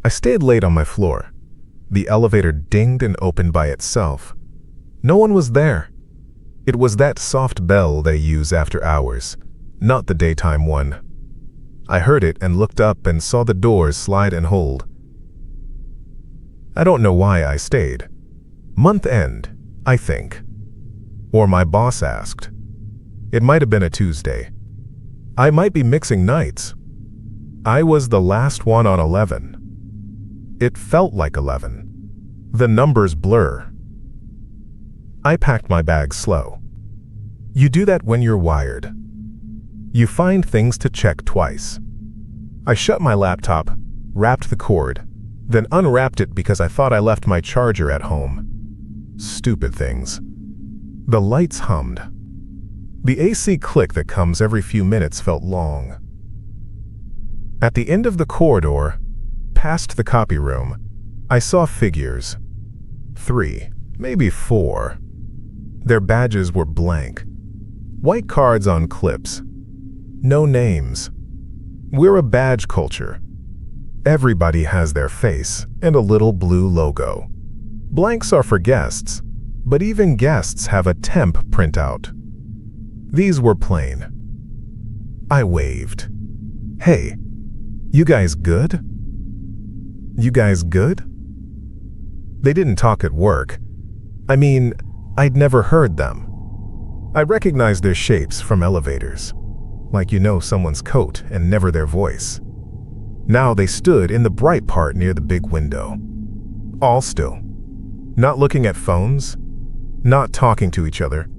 I stayed late on my floor. The elevator dinged and opened by itself. No one was there. It was that soft bell they use after hours, not the daytime one. I heard it and looked up and saw the doors slide and hold. I don't know why I stayed. Month end, I think. Or my boss asked. It might have been a Tuesday. I might be mixing nights. I was the last one on 11. It felt like 11. The numbers blur. I packed my bag slow. You do that when you're wired. You find things to check twice. I shut my laptop, wrapped the cord, then unwrapped it because I thought I left my charger at home. Stupid things. The lights hummed. The AC click that comes every few minutes felt long. At the end of the corridor, past the copy room, I saw figures. 3, maybe 4. Their badges were blank. White cards on clips. No names. We're a badge culture. Everybody has their face and a little blue logo. Blanks are for guests, but even guests have a temp printout. These were plain. I waved. Hey, you guys good? You guys good? They didn't talk at work. I mean, I'd never heard them. I recognized their shapes from elevators, like you know someone's coat and never their voice. Now they stood in the bright part near the big window. All still. Not looking at phones, not talking to each other.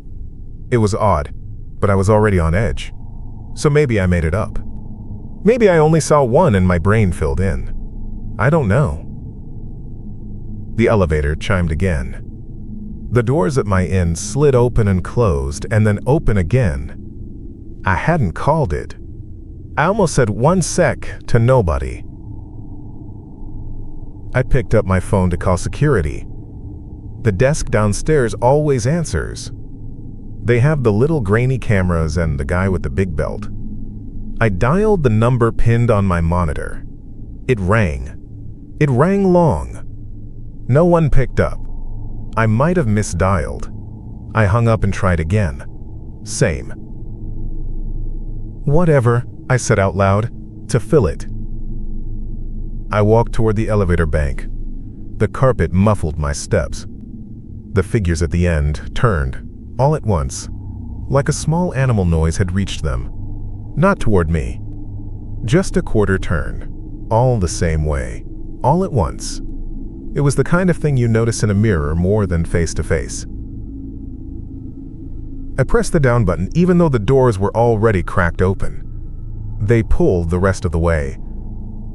It was odd, but I was already on edge. So maybe I made it up. Maybe I only saw one and my brain filled in. I don't know. The elevator chimed again. The doors at my end slid open and closed and then open again. I hadn't called it. I almost said 1 sec to nobody. I picked up my phone to call security. The desk downstairs always answers. They have the little grainy cameras and the guy with the big belt. I dialed the number pinned on my monitor. It rang. It rang long. No one picked up. I might have misdialed. I hung up and tried again. Same. Whatever, I said out loud, to fill it. I walked toward the elevator bank. The carpet muffled my steps. The figures at the end turned, all at once, like a small animal noise had reached them. Not toward me. Just a quarter turn, all the same way, all at once. It was the kind of thing you notice in a mirror more than face to face. I pressed the down button even though the doors were already cracked open. They pulled the rest of the way.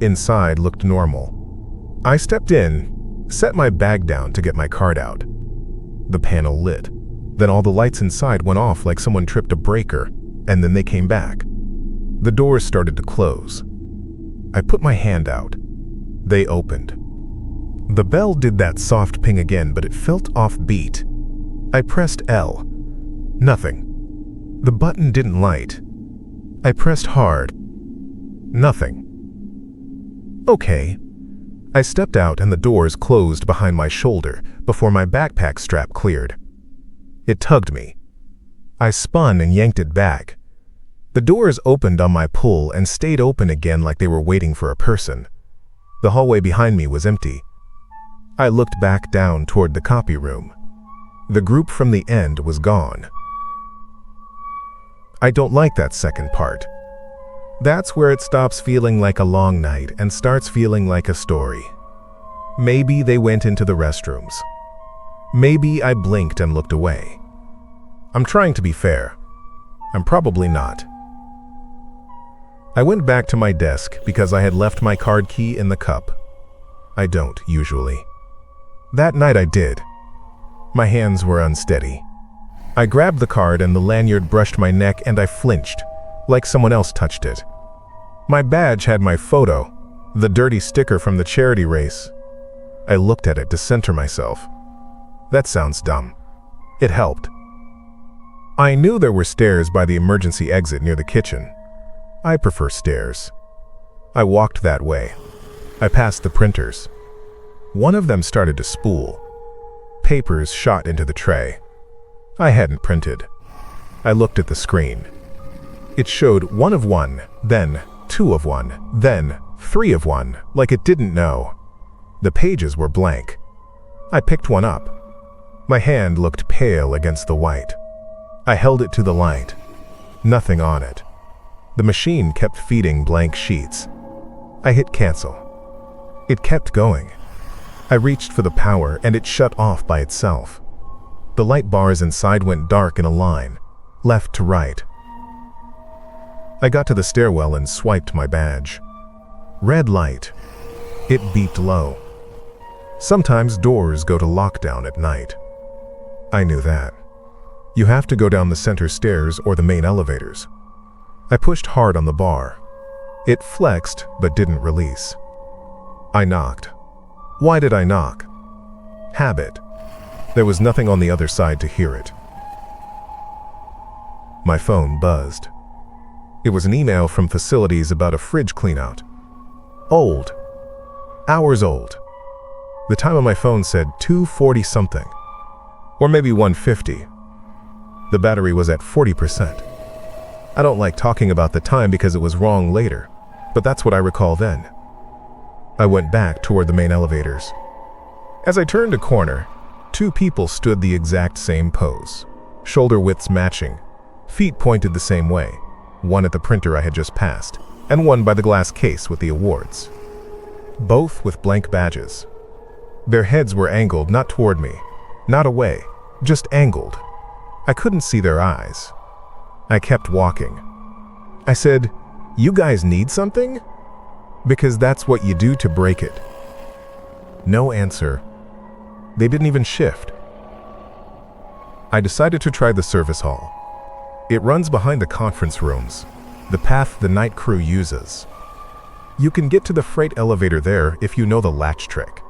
Inside looked normal. I stepped in, set my bag down to get my card out. The panel lit. Then all the lights inside went off like someone tripped a breaker, and then they came back. The doors started to close. I put my hand out. They opened. The bell did that soft ping again, but it felt offbeat. I pressed L. Nothing. The button didn't light. I pressed hard. Nothing. Okay. I stepped out and the doors closed behind my shoulder before my backpack strap cleared. It tugged me. I spun and yanked it back. The doors opened on my pull and stayed open again like they were waiting for a person. The hallway behind me was empty. I looked back down toward the copy room. The group from the end was gone. I don't like that second part. That's where it stops feeling like a long night and starts feeling like a story. Maybe they went into the restrooms. Maybe I blinked and looked away. I'm trying to be fair. I'm probably not. I went back to my desk because I had left my card key in the cup. I don't usually. That night I did. My hands were unsteady. I grabbed the card and the lanyard brushed my neck and I flinched, like someone else touched it. My badge had my photo, the dirty sticker from the charity race. I looked at it to center myself. That sounds dumb. It helped. I knew there were stairs by the emergency exit near the kitchen. I prefer stairs. I walked that way. I passed the printers. One of them started to spool. Papers shot into the tray. I hadn't printed. I looked at the screen. It showed 1 of 1, then 2 of 1, then 3 of 1, like it didn't know. The pages were blank. I picked one up. My hand looked pale against the white. I held it to the light. Nothing on it. The machine kept feeding blank sheets. I hit cancel. It kept going. I reached for the power and it shut off by itself. The light bars inside went dark in a line, left to right. I got to the stairwell and swiped my badge. Red light. It beeped low. Sometimes doors go to lockdown at night. I knew that. You have to go down the center stairs or the main elevators. I pushed hard on the bar. It flexed but didn't release. I knocked. Why did I knock? Habit. There was nothing on the other side to hear it. My phone buzzed. It was an email from facilities about a fridge cleanout. Old. Hours old. The time on my phone said 2:40 something. Or maybe 1:50. The battery was at 40%. I don't like talking about the time because it was wrong later, but that's what I recall then. I went back toward the main elevators. As I turned a corner, 2 people stood the exact same pose, shoulder widths matching, feet pointed the same way, one at the printer I had just passed, and one by the glass case with the awards. Both with blank badges. Their heads were angled not toward me, not away, just angled. I couldn't see their eyes. I kept walking. I said, "You guys need something?" Because that's what you do to break it. No answer. They didn't even shift. I decided to try the service hall. It runs behind the conference rooms, the path the night crew uses. You can get to the freight elevator there if you know the latch trick.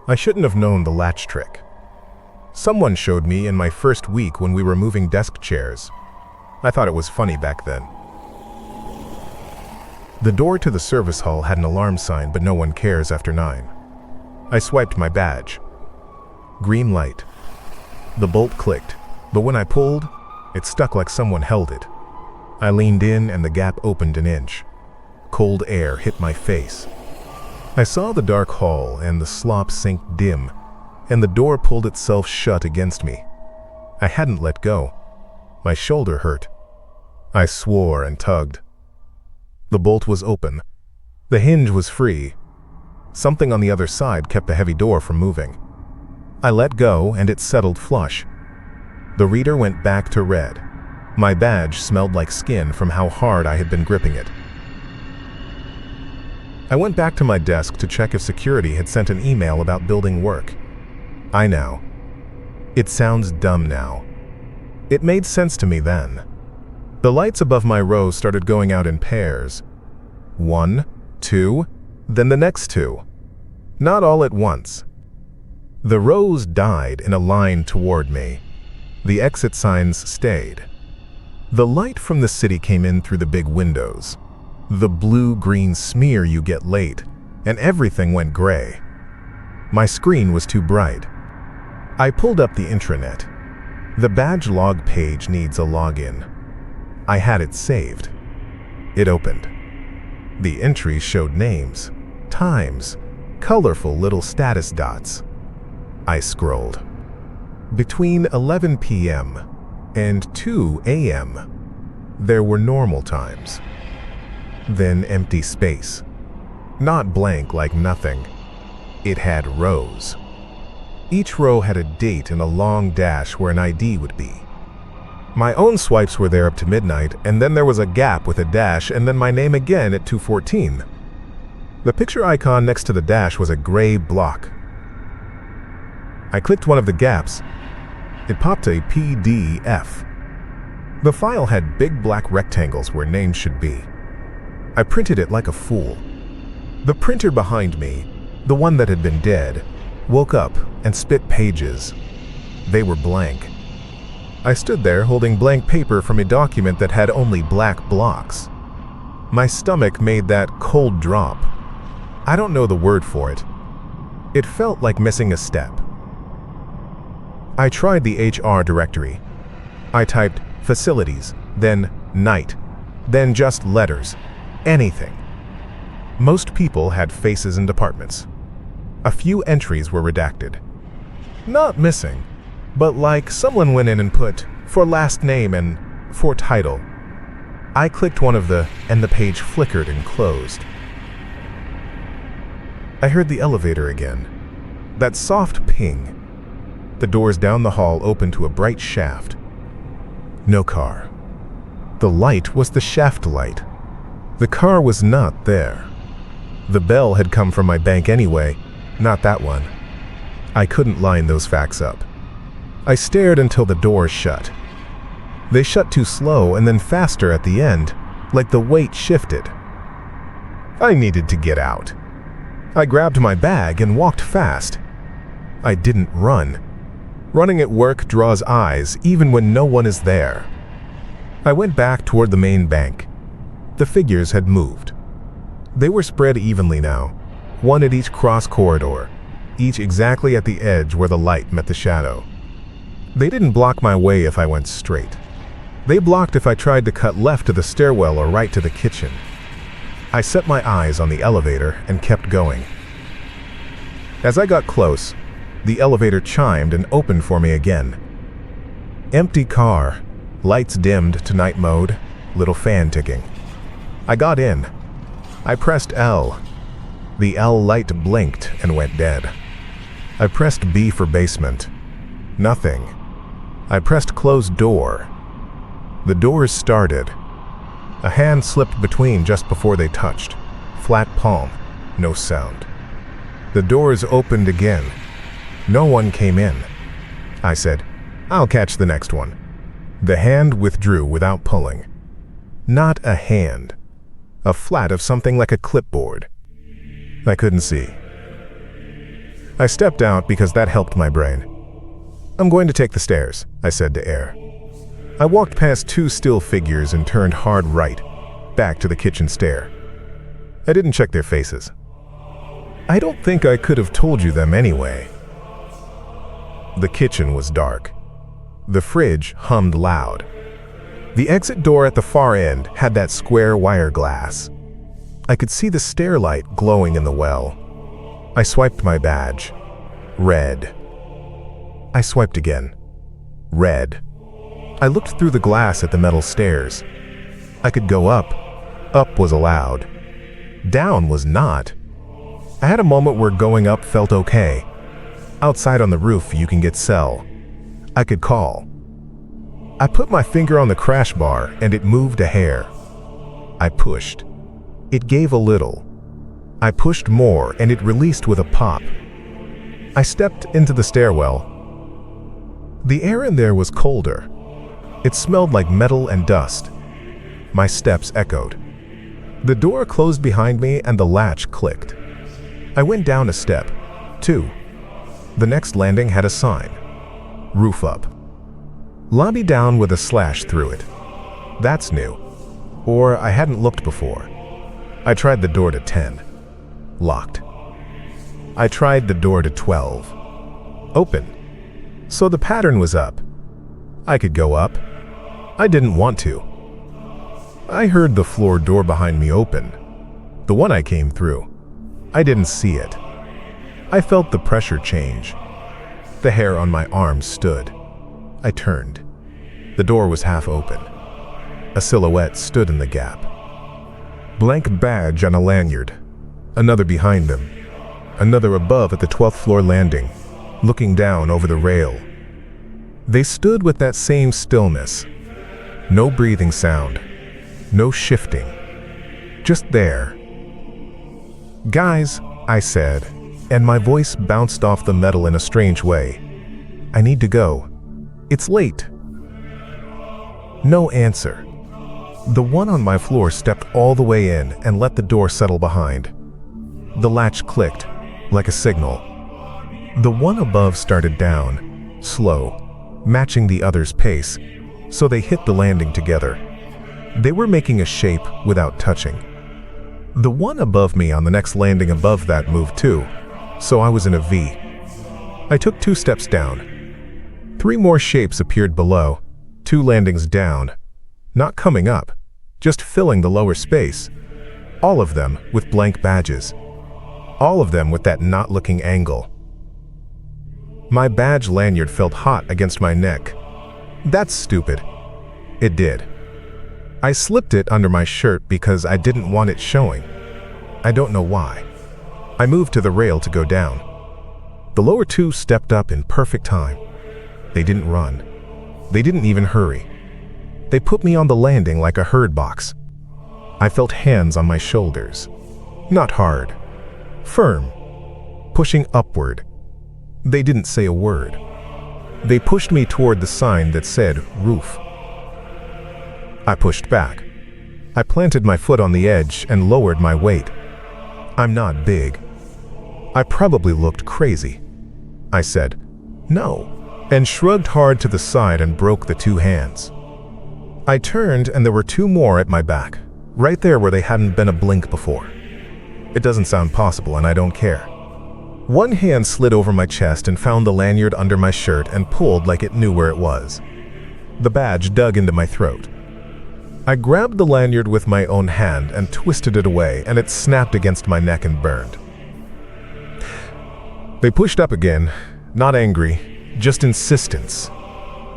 I shouldn't have known the latch trick. Someone showed me in my first week when we were moving desk chairs. I thought it was funny back then. The door to the service hall had an alarm sign, but no one cares after 9. I swiped my badge. Green light. The bolt clicked, but when I pulled, it stuck like someone held it. I leaned in and the gap opened an inch. Cold air hit my face. I saw the dark hall and the slop sink dim, and the door pulled itself shut against me. I hadn't let go. My shoulder hurt. I swore and tugged. The bolt was open. The hinge was free. Something on the other side kept the heavy door from moving. I let go and it settled flush. The reader went back to red. My badge smelled like skin from how hard I had been gripping it. I went back to my desk to check if security had sent an email about building work. I know. It sounds dumb now. It made sense to me then. The lights above my row started going out in pairs. 1, 2, then the next 2. Not all at once. The rows died in a line toward me. The exit signs stayed. The light from the city came in through the big windows. The blue-green smear you get late, and everything went gray. My screen was too bright. I pulled up the intranet. The badge log page needs a login. I had it saved. It opened. The entries showed names, times, colorful little status dots. I scrolled. Between 11 p.m. and 2 a.m., there were normal times. Then empty space. Not blank like nothing. It had rows. Each row had a date and a long dash where an ID would be. My own swipes were there up to midnight, and then there was a gap with a dash, and then my name again at 2:14. The picture icon next to the dash was a gray block. I clicked one of the gaps. It popped a PDF. The file had big black rectangles where names should be. I printed it like a fool. The printer behind me, the one that had been dead, woke up and spit pages. They were blank. I stood there holding blank paper from a document that had only black blocks. My stomach made that cold drop. I don't know the word for it. It felt like missing a step. I tried the HR directory. I typed facilities, then night, then just letters, anything. Most people had faces and departments. A few entries were redacted. Not missing, but like someone went in and put for last name and for title. I clicked one of and the page flickered and closed. I heard the elevator again. That soft ping. The doors down the hall opened to a bright shaft. No car. The light was the shaft light. The car was not there. The bell had come from my bank anyway, not that one. I couldn't line those facts up. I stared until the doors shut. They shut too slow and then faster at the end, like the weight shifted. I needed to get out. I grabbed my bag and walked fast. I didn't run. Running at work draws eyes even when no one is there. I went back toward the main bank. The figures had moved. They were spread evenly now, one at each cross corridor, each exactly at the edge where the light met the shadow. They didn't block my way if I went straight. They blocked if I tried to cut left to the stairwell or right to the kitchen. I set my eyes on the elevator and kept going. As I got close, the elevator chimed and opened for me again. Empty car, lights dimmed to night mode, little fan ticking. I got in. I pressed L. The L light blinked and went dead. I pressed B for basement. Nothing. I pressed closed door. The doors started. A hand slipped between just before they touched. Flat palm, no sound. The doors opened again. No one came in. I said, "I'll catch the next one." The hand withdrew without pulling. Not a hand. A flat of something like a clipboard. I couldn't see. I stepped out because that helped my brain. "I'm going to take the stairs," I said to Air. I walked past two still figures and turned hard right, back to the kitchen stair. I didn't check their faces. I don't think I could have told you them anyway. The kitchen was dark. The fridge hummed loud. The exit door at the far end had that square wire glass. I could see the stair light glowing in the well. I swiped my badge. Red. I swiped again. Red. I looked through the glass at the metal stairs. I could go up. Up was allowed. Down was not. I had a moment where going up felt okay. Outside on the roof, you can get cell. I could call. I put my finger on the crash bar and it moved a hair. I pushed. It gave a little. I pushed more and it released with a pop. I stepped into the stairwell. The air in there was colder. It smelled like metal and dust. My steps echoed. The door closed behind me and the latch clicked. I went down a step, two. The next landing had a sign. Roof up. Lobby down with a slash through it. That's new. Or I hadn't looked before. I tried the door to 10. Locked. I tried the door to 12. Open. So the pattern was up. I could go up. I didn't want to. I heard the floor door behind me open. The one I came through. I didn't see it. I felt the pressure change. The hair on my arm stood. I turned. The door was half open. A silhouette stood in the gap. Blank badge on a lanyard. Another behind them. Another above at the 12th floor landing, looking down over the rail. They stood with that same stillness. No breathing sound. No shifting. Just there. "Guys," I said, and my voice bounced off the metal in a strange way. "I need to go. It's late." No answer. The one on my floor stepped all the way in and let the door settle behind. The latch clicked, like a signal. The one above started down, slow, matching the other's pace, so they hit the landing together. They were making a shape without touching. The one above me on the next landing above that moved too, so I was in a V. I took 2 steps down. 3 more shapes appeared below, 2 landings down, not coming up, just filling the lower space. All of them with blank badges. All of them with that not-looking angle. My badge lanyard felt hot against my neck. That's stupid. It did. I slipped it under my shirt because I didn't want it showing. I don't know why. I moved to the rail to go down. The lower 2 stepped up in perfect time. They didn't run. They didn't even hurry. They put me on the landing like a herd box. I felt hands on my shoulders. Not hard. Firm. Pushing upward. They didn't say a word. They pushed me toward the sign that said roof. I pushed back. I planted my foot on the edge and lowered my weight. I'm not big. I probably looked crazy. I said, "No," and shrugged hard to the side and broke the 2 hands. I turned and there were 2 more at my back, right there where they hadn't been a blink before. It doesn't sound possible and I don't care. One hand slid over my chest and found the lanyard under my shirt and pulled like it knew where it was. The badge dug into my throat. I grabbed the lanyard with my own hand and twisted it away, and it snapped against my neck and burned. They pushed up again, not angry, just insistence.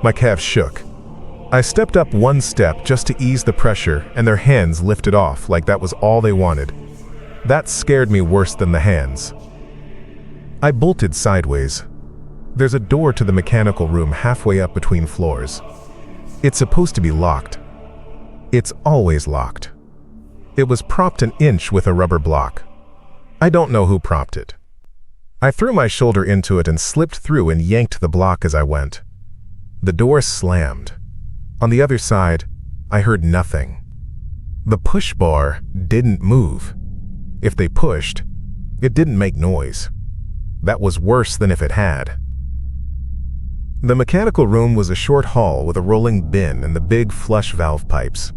My calves shook. I stepped up 1 step just to ease the pressure, and their hands lifted off like that was all they wanted. That scared me worse than the hands. I bolted sideways. There's a door to the mechanical room halfway up between floors. It's supposed to be locked. It's always locked. It was propped an inch with a rubber block. I don't know who propped it. I threw my shoulder into it and slipped through and yanked the block as I went. The door slammed. On the other side, I heard nothing. The push bar didn't move. If they pushed, it didn't make noise. That was worse than if it had. The mechanical room was a short hall with a rolling bin and the big flush valve pipes.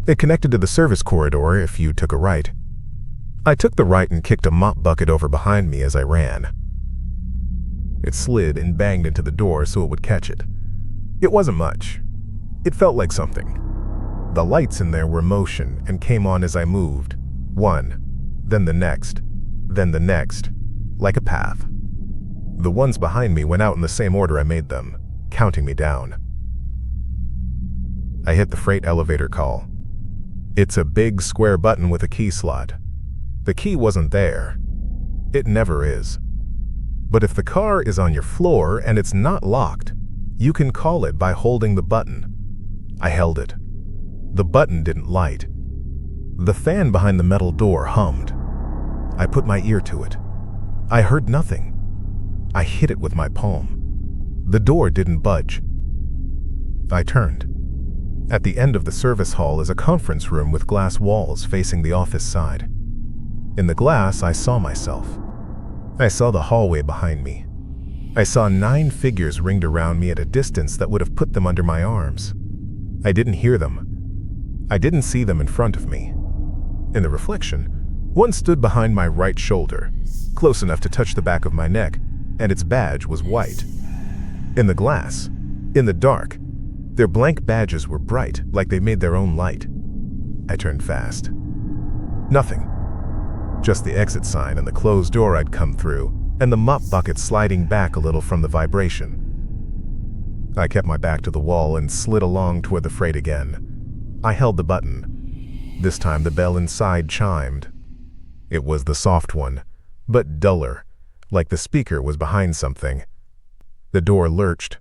It connected to the service corridor if you took a right. I took the right and kicked a mop bucket over behind me as I ran. It slid and banged into the door so it would catch it. It wasn't much. It felt like something. The lights in there were motion and came on as I moved. One, then the next, like a path. The ones behind me went out in the same order I made them, counting me down. I hit the freight elevator call. It's a big square button with a key slot. The key wasn't there. It never is. But if the car is on your floor and it's not locked, you can call it by holding the button. I held it. The button didn't light. The fan behind the metal door hummed. I put my ear to it. I heard nothing. I hit it with my palm. The door didn't budge. I turned. At the end of the service hall is a conference room with glass walls facing the office side. In the glass, I saw myself. I saw the hallway behind me. I saw 9 figures ringed around me at a distance that would have put them under my arms. I didn't hear them. I didn't see them in front of me. In the reflection, one stood behind my right shoulder, close enough to touch the back of my neck, and its badge was white. In the glass, in the dark, their blank badges were bright, like they made their own light. I turned fast. Nothing. Just the exit sign and the closed door I'd come through, and the mop bucket sliding back a little from the vibration. I kept my back to the wall and slid along toward the freight again. I held the button. This time the bell inside chimed. It was the soft one, but duller, like the speaker was behind something. The door lurched.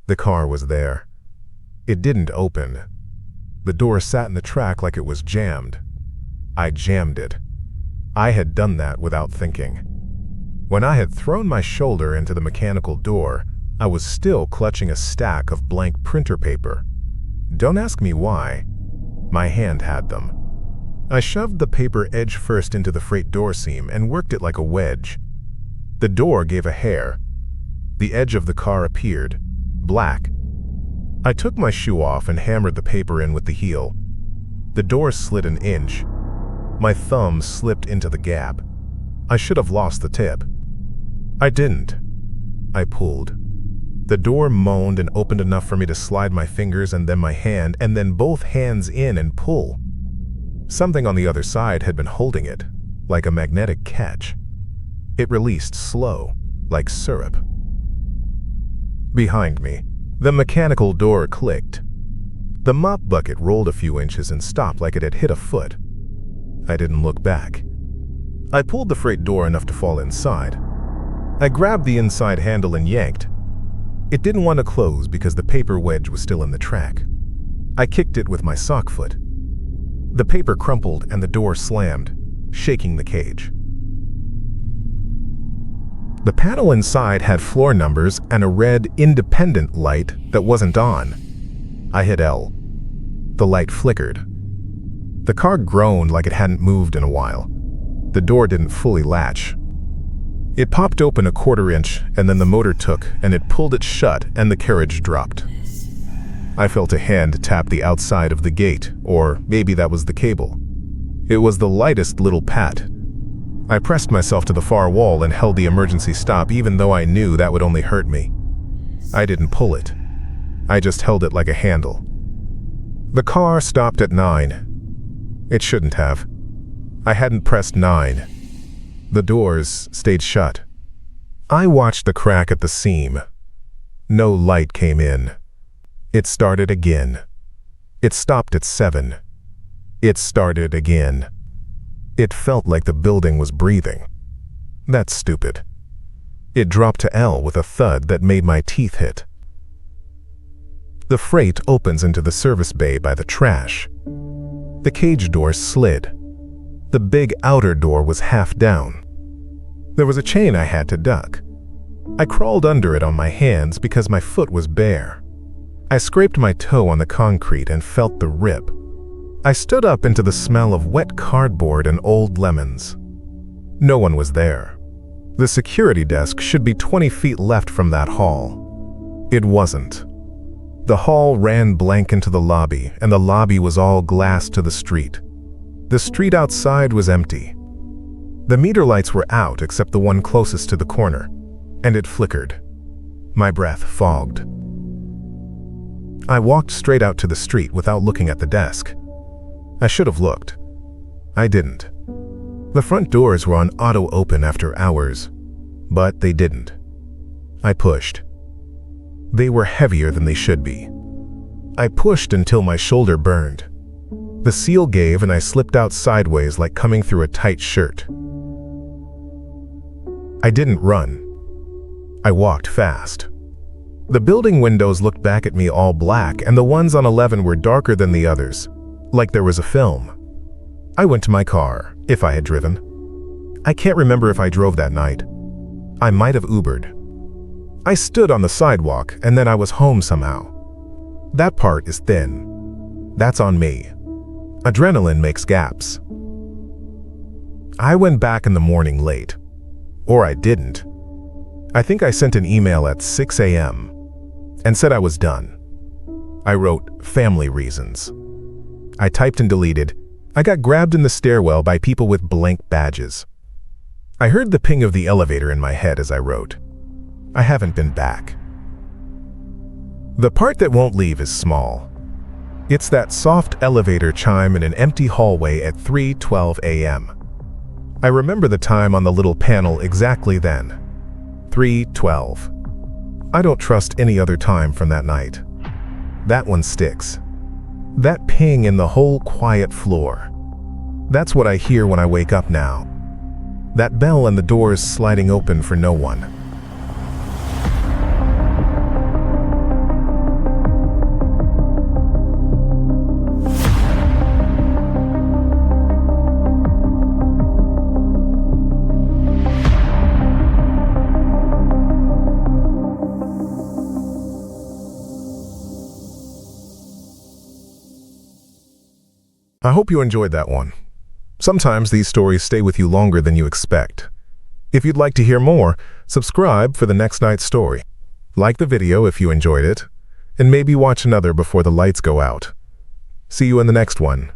The car was there. It didn't open. The door sat in the track like it was jammed. I jammed it. I had done that without thinking. When I had thrown my shoulder into the mechanical door, I was still clutching a stack of blank printer paper. Don't ask me why. My hand had them. I shoved the paper edge first into the freight door seam and worked it like a wedge. The door gave a hair. The edge of the car appeared, black. I took my shoe off and hammered the paper in with the heel. The door slid an inch. My thumb slipped into the gap. I should have lost the tip. I didn't. I pulled. The door moaned and opened enough for me to slide my fingers and then my hand, and then both hands in and pull. Something on the other side had been holding it, like a magnetic catch. It released slow, like syrup. Behind me, the mechanical door clicked. The mop bucket rolled a few inches and stopped like it had hit a foot. I didn't look back. I pulled the freight door enough to fall inside. I grabbed the inside handle and yanked. It didn't want to close because the paper wedge was still in the track. I kicked it with my sock foot. The paper crumpled and the door slammed, shaking the cage. The panel inside had floor numbers and a red independent light that wasn't on. I hit L. The light flickered. The car groaned like it hadn't moved in a while. The door didn't fully latch. It popped open a quarter inch, and then the motor took, and it pulled it shut, and the carriage dropped. I felt a hand tap the outside of the gate, or maybe that was the cable. It was the lightest little pat. I pressed myself to the far wall and held the emergency stop, even though I knew that would only hurt me. I didn't pull it. I just held it like a handle. The car stopped at 9. It shouldn't have. I hadn't pressed 9. The doors stayed shut. I watched the crack at the seam. No light came in. It started again. It stopped at 7. It started again. It felt like the building was breathing. That's stupid. It dropped to L with a thud that made my teeth hit. The freight opens into the service bay by the trash. The cage door slid. The big outer door was half down. There was a chain I had to duck. I crawled under it on my hands because my foot was bare. I scraped my toe on the concrete and felt the rip. I stood up into the smell of wet cardboard and old lemons. No one was there. The security desk should be 20 feet left from that hall. It wasn't. The hall ran blank into the lobby, and the lobby was all glass to the street. The street outside was empty. The meter lights were out except the one closest to the corner, and it flickered. My breath fogged. I walked straight out to the street without looking at the desk. I should have looked. I didn't. The front doors were on auto open after hours, but they didn't. I pushed. They were heavier than they should be. I pushed until my shoulder burned. The seal gave and I slipped out sideways like coming through a tight shirt. I didn't run. I walked fast. The building windows looked back at me all black, and the ones on 11 were darker than the others, like there was a film. I went to my car, if I had driven. I can't remember if I drove that night. I might have Ubered. I stood on the sidewalk, and then I was home somehow. That part is thin. That's on me. Adrenaline makes gaps. I went back in the morning late. Or I didn't. I think I sent an email at 6 a.m. and said I was done. I wrote family reasons. I typed and deleted. I got grabbed in the stairwell by people with blank badges. I heard the ping of the elevator in my head as I wrote. I haven't been back. The part that won't leave is small. It's that soft elevator chime in an empty hallway at 3:12 a.m. I remember the time on the little panel exactly then. 3:12. I don't trust any other time from that night. That one sticks. That ping in the whole quiet floor. That's what I hear when I wake up now. That bell and the doors sliding open for no one. I hope you enjoyed that one. Sometimes these stories stay with you longer than you expect. If you'd like to hear more, subscribe for the next night's story. Like the video if you enjoyed it, and maybe watch another before the lights go out. See you in the next one.